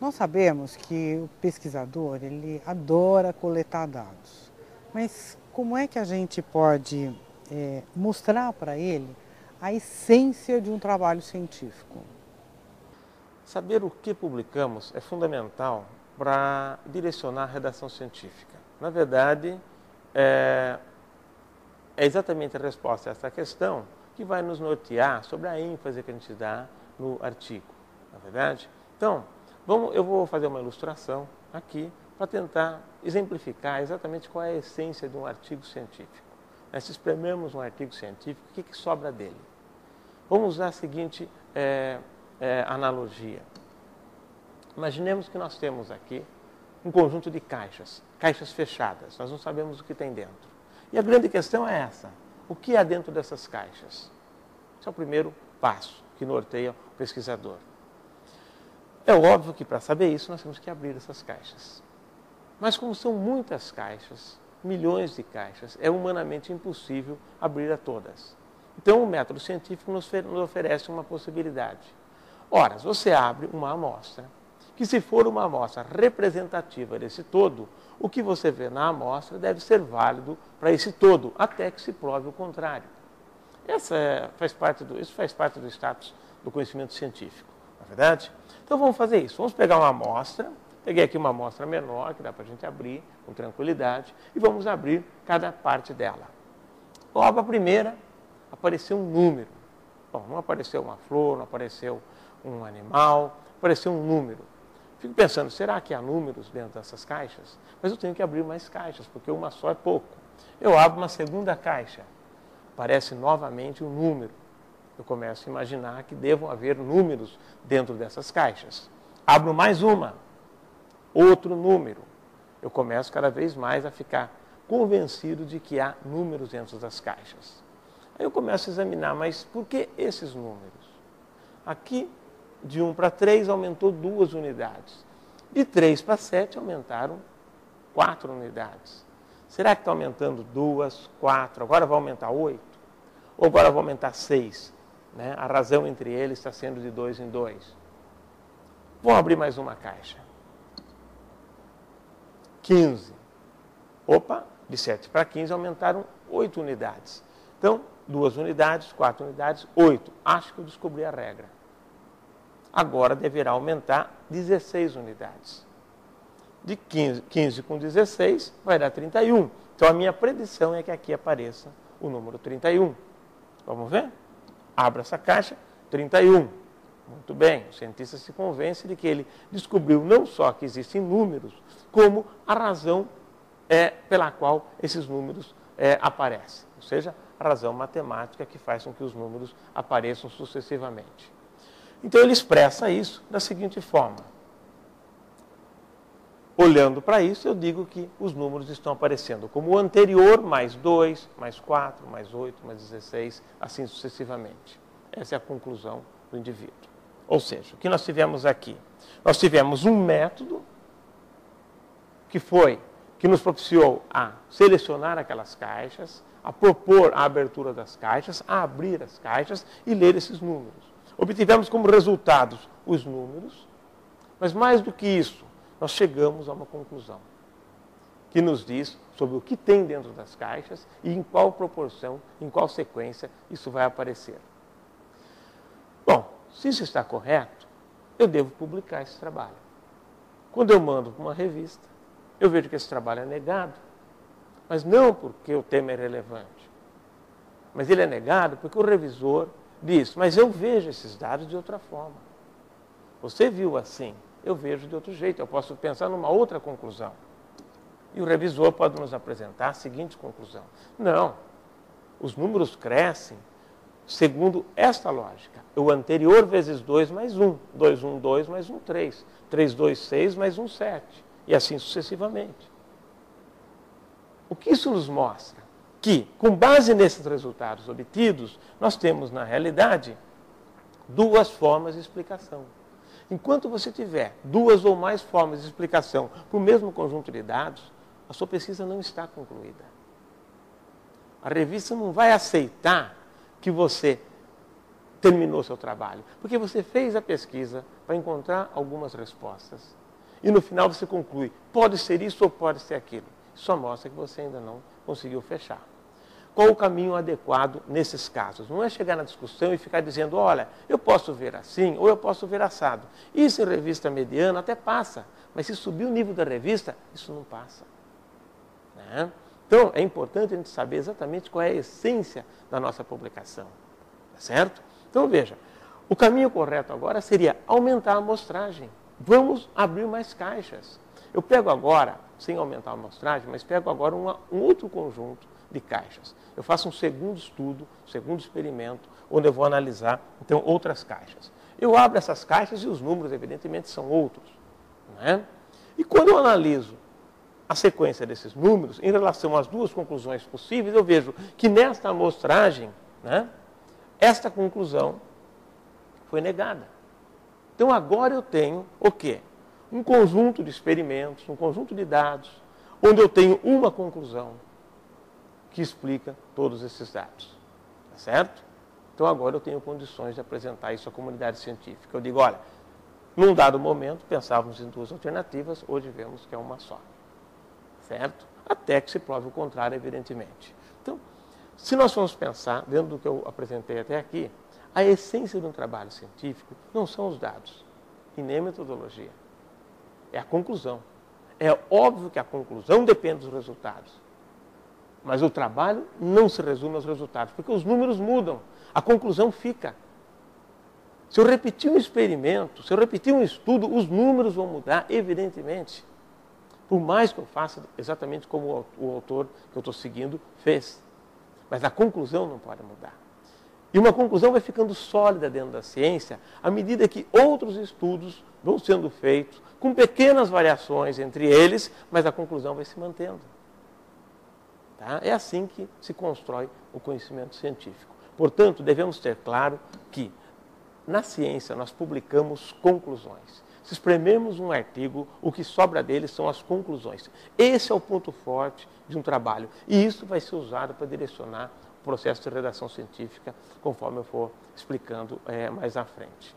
Nós sabemos que o pesquisador, ele adora coletar dados, mas como é que a gente pode mostrar para ele a essência de um trabalho científico? Saber o que publicamos é fundamental para direcionar a redação científica. Na verdade, é exatamente a resposta a essa questão que vai nos nortear sobre a ênfase que a gente dá no artigo, na verdade? Então, eu vou fazer uma ilustração aqui para tentar exemplificar exatamente qual é a essência de um artigo científico. Se esprememos um artigo científico, o que sobra dele? Vamos usar a seguinte analogia. Imaginemos que nós temos aqui um conjunto de caixas fechadas, nós não sabemos o que tem dentro. E a grande questão é essa: o que há dentro dessas caixas? Esse é o primeiro passo que norteia o pesquisador. É óbvio que para saber isso nós temos que abrir essas caixas. Mas como são muitas caixas, milhões de caixas, é humanamente impossível abrir a todas. Então o método científico nos oferece uma possibilidade. Ora, você abre uma amostra, que se for uma amostra representativa desse todo, o que você vê na amostra deve ser válido para esse todo, até que se prove o contrário. Isso faz parte do status do conhecimento científico, não é verdade? Então vamos fazer isso. Vamos pegar uma amostra, peguei aqui uma amostra menor, que dá para a gente abrir com tranquilidade, e vamos abrir cada parte dela. Logo a primeira, apareceu um número. Bom, não apareceu uma flor, não apareceu um animal, apareceu um número. Fico pensando, será que há números dentro dessas caixas? Mas eu tenho que abrir mais caixas, porque uma só é pouco. Eu abro uma segunda caixa, aparece novamente um número. Eu começo a imaginar que devam haver números dentro dessas caixas. Abro mais uma, outro número. Eu começo cada vez mais a ficar convencido de que há números dentro das caixas. Aí eu começo a examinar, mas por que esses números? Aqui, de 1 para 3, aumentou 2 unidades. De 3 para 7, aumentaram 4 unidades. Será que está aumentando 2, 4, agora vai aumentar 8? Ou agora vai aumentar 6? Né? A razão entre eles está sendo de 2 em 2. Vou abrir mais uma caixa. 15. Opa, de 7 para 15 aumentaram 8 unidades. Então, 2 unidades, 4 unidades, 8. Acho que eu descobri a regra. Agora deverá aumentar 16 unidades. De 15 com 16 vai dar 31. Então a minha predição é que aqui apareça o número 31. Vamos ver? Abra essa caixa, 31. Muito bem, o cientista se convence de que ele descobriu não só que existem números, como a razão pela qual esses números aparecem. Ou seja, a razão matemática que faz com que os números apareçam sucessivamente. Então ele expressa isso da seguinte forma. Olhando para isso, eu digo que os números estão aparecendo como o anterior, mais 2, mais 4, mais 8, mais 16, assim sucessivamente. Essa é a conclusão do indivíduo. Ou seja, o que nós tivemos aqui? Nós tivemos um método que nos propiciou a selecionar aquelas caixas, a propor a abertura das caixas, a abrir as caixas e ler esses números. Obtivemos como resultados os números, mas mais do que isso, nós chegamos a uma conclusão que nos diz sobre o que tem dentro das caixas e em qual proporção, em qual sequência isso vai aparecer. Bom, se isso está correto, eu devo publicar esse trabalho. Quando eu mando para uma revista, eu vejo que esse trabalho é negado, mas não porque o tema é relevante, mas ele é negado porque o revisor diz, mas eu vejo esses dados de outra forma. Você viu assim, eu vejo de outro jeito, eu posso pensar numa outra conclusão. E o revisor pode nos apresentar a seguinte conclusão. Não, os números crescem segundo esta lógica. O anterior vezes 2 mais 1, 2, 1, 2 mais 1, 3, 3, 2, 6 mais 1, 7, e assim sucessivamente. O que isso nos mostra? Que, com base nesses resultados obtidos, nós temos, na realidade, duas formas de explicação. Enquanto você tiver duas ou mais formas de explicação para o mesmo conjunto de dados, a sua pesquisa não está concluída. A revista não vai aceitar que você terminou seu trabalho, porque você fez a pesquisa para encontrar algumas respostas. E no final você conclui, pode ser isso ou pode ser aquilo. Só mostra que você ainda não conseguiu fechar. Qual o caminho adequado nesses casos? Não é chegar na discussão e ficar dizendo, olha, eu posso ver assim ou eu posso ver assado. Isso em revista mediana até passa, mas se subir o nível da revista, isso não passa. Né? Então, é importante a gente saber exatamente qual é a essência da nossa publicação. Certo? Então, veja, o caminho correto agora seria aumentar a amostragem. Vamos abrir mais caixas. Eu pego agora, sem aumentar a amostragem, mas pego agora um outro conjunto de caixas. Eu faço um segundo estudo, um segundo experimento, onde eu vou analisar, então, outras caixas. Eu abro essas caixas e os números, evidentemente, são outros. Né? E quando eu analiso a sequência desses números, em relação às duas conclusões possíveis, eu vejo que nesta amostragem, né, esta conclusão foi negada. Então, agora eu tenho o quê? Um conjunto de experimentos, um conjunto de dados, onde eu tenho uma conclusão que explica todos esses dados. Tá certo? Então, agora eu tenho condições de apresentar isso à comunidade científica. Eu digo, olha, num dado momento, pensávamos em duas alternativas, hoje vemos que é uma só. Certo? Até que se prove o contrário, evidentemente. Então, se nós formos pensar, dentro do que eu apresentei até aqui, a essência de um trabalho científico não são os dados e nem a metodologia. É a conclusão. É óbvio que a conclusão depende dos resultados. Mas o trabalho não se resume aos resultados, porque os números mudam, a conclusão fica. Se eu repetir um experimento, se eu repetir um estudo, os números vão mudar, evidentemente. Por mais que eu faça exatamente como o autor que eu estou seguindo fez. Mas a conclusão não pode mudar. E uma conclusão vai ficando sólida dentro da ciência à medida que outros estudos vão sendo feitos, com pequenas variações entre eles, mas a conclusão vai se mantendo. Tá? É assim que se constrói o conhecimento científico. Portanto, devemos ter claro que na ciência nós publicamos conclusões. Se espremermos um artigo, o que sobra dele são as conclusões. Esse é o ponto forte de um trabalho. E isso vai ser usado para direcionar o processo de redação científica, conforme eu for explicando mais à frente.